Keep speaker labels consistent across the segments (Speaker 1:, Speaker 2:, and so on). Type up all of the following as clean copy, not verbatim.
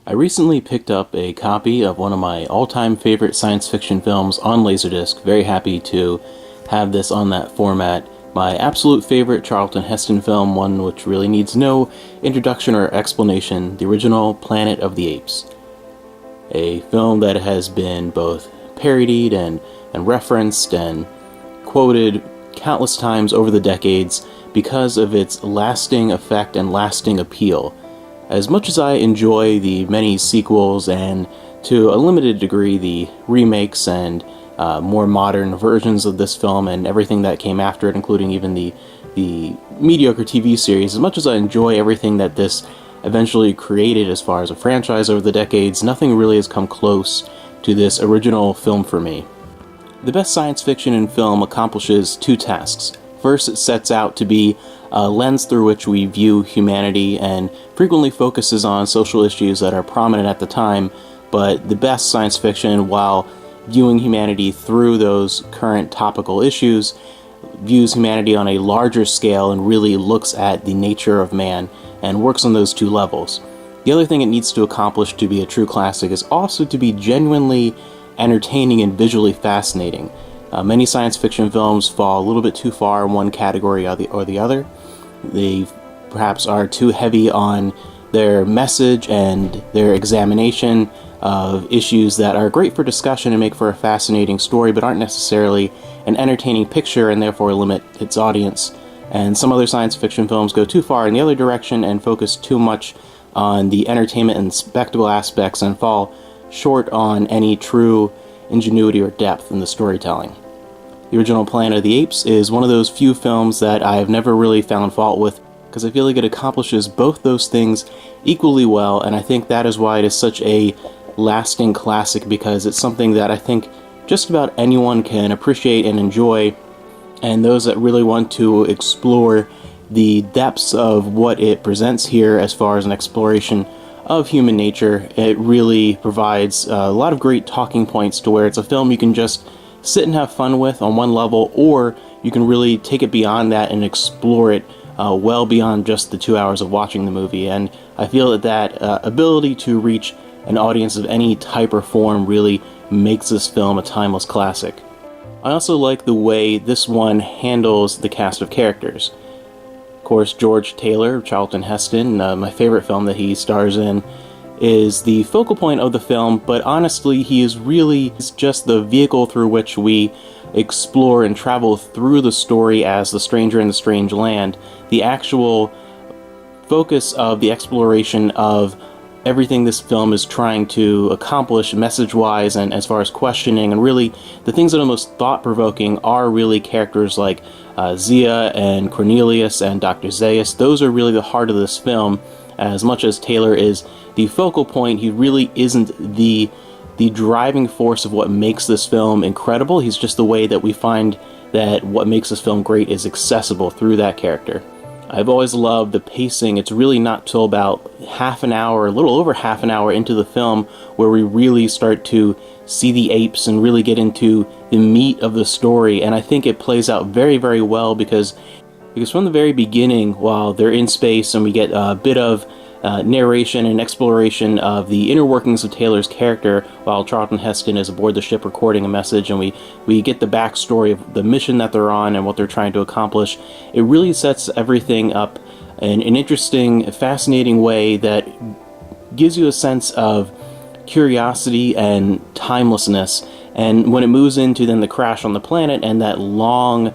Speaker 1: I recently picked up a copy of one of my all-time favorite science fiction films on LaserDisc. Very happy to have this on that format. My absolute favorite Charlton Heston film, one which really needs no introduction or explanation, the original Planet of the Apes. A film that has been both parodied and referenced and quoted countless times over the decades because of its lasting effect and lasting appeal. As much as I enjoy the many sequels and, to a limited degree, the remakes and more modern versions of this film and everything that came after it, including even the mediocre TV series, as much as I enjoy everything that this eventually created as far as a franchise over the decades, nothing really has come close to this original film for me. The best science fiction in film accomplishes two tasks. First, it sets out to be a lens through which we view humanity and frequently focuses on social issues that are prominent at the time, but the best science fiction, while viewing humanity through those current topical issues, views humanity on a larger scale and really looks at the nature of man and works on those two levels. The other thing it needs to accomplish to be a true classic is also to be genuinely entertaining and visually fascinating. Many science fiction films fall a little bit too far in one category or the other. They perhaps are too heavy on their message and their examination of issues that are great for discussion and make for a fascinating story, but aren't necessarily an entertaining picture and therefore limit its audience. And some other science fiction films go too far in the other direction and focus too much on the entertainment and spectacle aspects and fall short on any true ingenuity or depth in the storytelling. The original Planet of the Apes is one of those few films that I've never really found fault with, because I feel like it accomplishes both those things equally well, and I think that is why it is such a lasting classic, because it's something that I think just about anyone can appreciate and enjoy, and those that really want to explore the depths of what it presents here as far as an exploration of human nature, it really provides a lot of great talking points to where it's a film you can just sit and have fun with on one level, or you can really take it beyond that and explore it well beyond just the 2 hours of watching the movie. And I feel that ability to reach an audience of any type or form really makes this film a timeless classic. I also like the way this one handles the cast of characters. Of course, George Taylor, Charlton Heston, my favorite film that he stars in, is the focal point of the film, but honestly, he is really just the vehicle through which we explore and travel through the story as the stranger in the strange land. The actual focus of the exploration of everything this film is trying to accomplish message-wise and as far as questioning, and really the things that are most thought-provoking are really characters like Zia and Cornelius and Dr. Zaius. Those are really the heart of this film. As much as Taylor is the focal point, he really isn't the driving force of what makes this film incredible. He's just the way that we find that what makes this film great is accessible through that character. I've always loved the pacing. It's really not till about half an hour, a little over half an hour into the film, where we really start to see the apes and really get into the meat of the story. And I think it plays out very, very well because from the very beginning, while they're in space and we get a bit of narration and exploration of the inner workings of Taylor's character while Charlton Heston is aboard the ship recording a message, and we get the backstory of the mission that they're on and what they're trying to accomplish, it really sets everything up in an interesting, fascinating way that gives you a sense of curiosity and timelessness. And when it moves into then the crash on the planet and that long,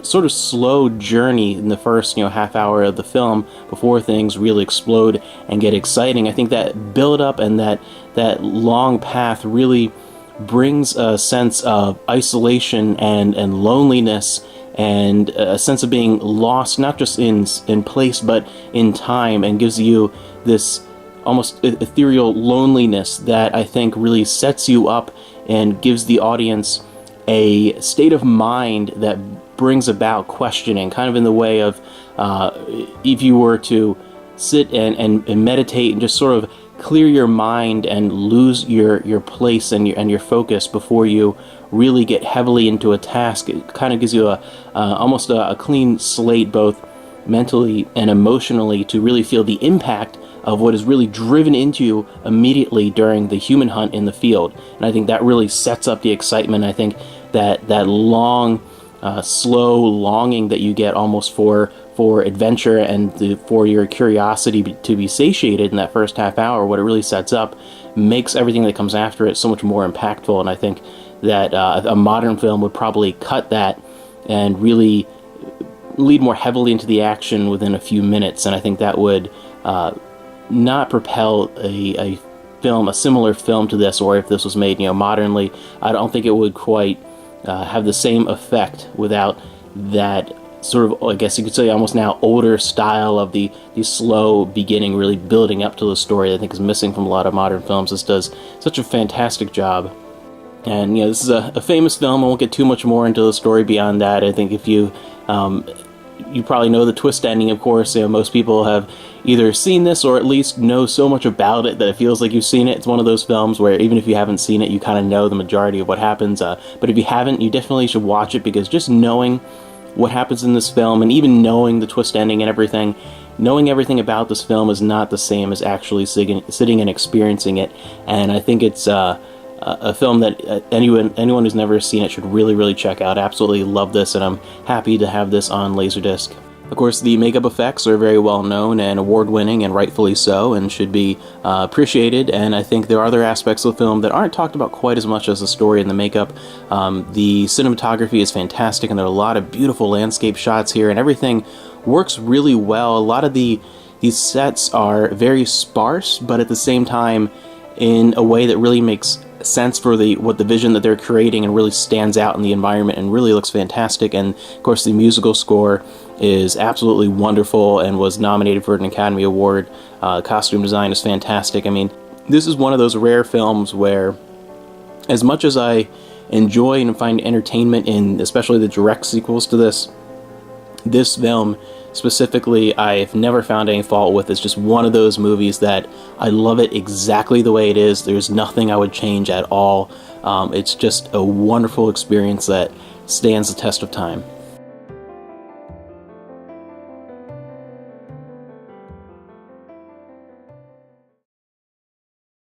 Speaker 1: sort of slow journey in the first half hour of the film before things really explode and get exciting, I think that build up and that long path really brings a sense of isolation and loneliness and a sense of being lost, not just in place but in time, and gives you this almost ethereal loneliness that I think really sets you up and gives the audience a state of mind that brings about questioning, kind of in the way of if you were to sit and meditate and just sort of clear your mind and lose your place and your focus before you really get heavily into a task. It kind of gives you almost a clean slate, both mentally and emotionally to really feel the impact of what is really driven into you immediately during the human hunt in the field. And I think that really sets up the excitement. I think that long, slow longing that you get almost for adventure and for your curiosity to be satiated in that first half hour, what it really sets up makes everything that comes after it so much more impactful. And I think that a modern film would probably cut that and really lead more heavily into the action within a few minutes, and I think that would not propel a similar film to this, or if this was made, modernly, I don't think it would quite have the same effect without that sort of, I guess you could say, almost now older style of the slow beginning, really building up to the story that I think is missing from a lot of modern films. This does such a fantastic job. And, this is a famous film. I won't get too much more into the story beyond that. I think if you probably know the twist ending, of course. Most people have either seen this or at least know so much about it that it feels like you've seen it. It's one of those films where even if you haven't seen it, you kind of know the majority of what happens. But if you haven't, you definitely should watch it, because just knowing what happens in this film, and even knowing the twist ending and everything, knowing everything about this film is not the same as actually sitting and experiencing it. And I think it's a film that anyone who's never seen it should really, really check out. Absolutely love this, and I'm happy to have this on LaserDisc. Of course, the makeup effects are very well known and award-winning, and rightfully so, and should be appreciated. And I think there are other aspects of the film that aren't talked about quite as much as the story and the makeup. The cinematography is fantastic, and there are a lot of beautiful landscape shots here, and everything works really well. A lot of these sets are very sparse, but at the same time in a way that really makes sense for what the vision that they're creating, and really stands out in the environment and really looks fantastic. And of course, the musical score is absolutely wonderful and was nominated for an Academy Award. Costume design is fantastic. I mean, this is one of those rare films where, as much as I enjoy and find entertainment in especially the direct sequels to this film specifically, I've never found any fault with. It's just one of those movies that I love it exactly the way it is. There's nothing I would change at all. It's just a wonderful experience that stands the test of time.